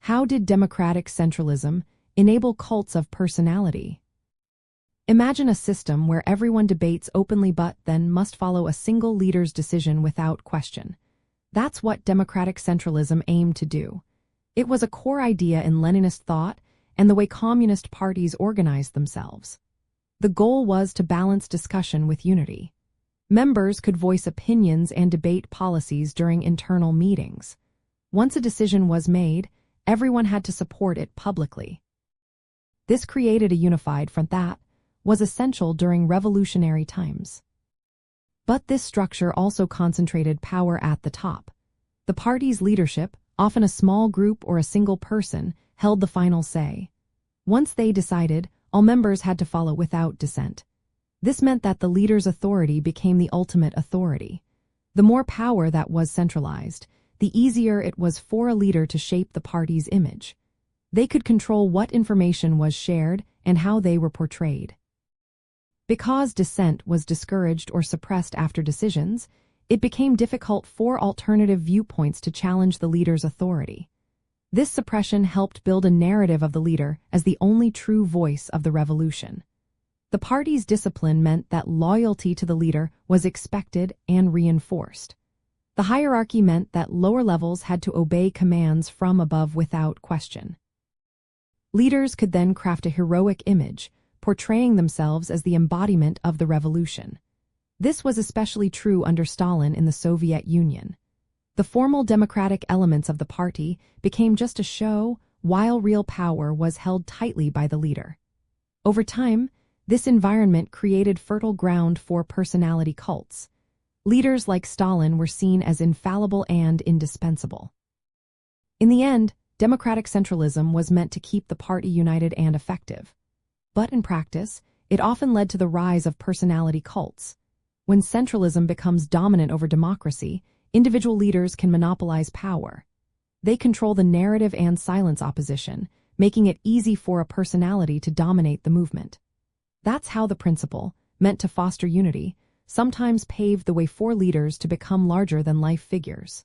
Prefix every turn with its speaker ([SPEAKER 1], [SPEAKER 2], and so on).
[SPEAKER 1] How did democratic centralism enable cults of personality? Imagine a system where everyone debates openly but then must follow a single leader's decision without question. That's what democratic centralism aimed to do. It was a core idea in Leninist thought and the way communist parties organized themselves. The goal was to balance discussion with unity. Members could voice opinions and debate policies during internal meetings. Once a decision was made, everyone had to support it publicly. This created a unified front that was essential during revolutionary times. But this structure also concentrated power at the top. The party's leadership, often a small group or a single person, held the final say. Once they decided, all members had to follow without dissent. This meant that the leader's authority became the ultimate authority. The more power that was centralized, the easier it was for a leader to shape the party's image. They could control what information was shared and how they were portrayed. Because dissent was discouraged or suppressed after decisions, it became difficult for alternative viewpoints to challenge the leader's authority. This suppression helped build a narrative of the leader as the only true voice of the revolution. The party's discipline meant that loyalty to the leader was expected and reinforced. The hierarchy meant that lower levels had to obey commands from above without question. Leaders could then craft a heroic image, portraying themselves as the embodiment of the revolution. This was especially true under Stalin in the Soviet Union. The formal democratic elements of the party became just a show, while real power was held tightly by the leader. Over time, this environment created fertile ground for personality cults. Leaders like Stalin were seen as infallible and indispensable. In the end, democratic centralism was meant to keep the party united and effective. But in practice, it often led to the rise of personality cults. When centralism becomes dominant over democracy, individual leaders can monopolize power. They control the narrative and silence opposition, making it easy for a personality to dominate the movement. That's how the principle, meant to foster unity, sometimes paved the way for leaders to become larger-than-life figures.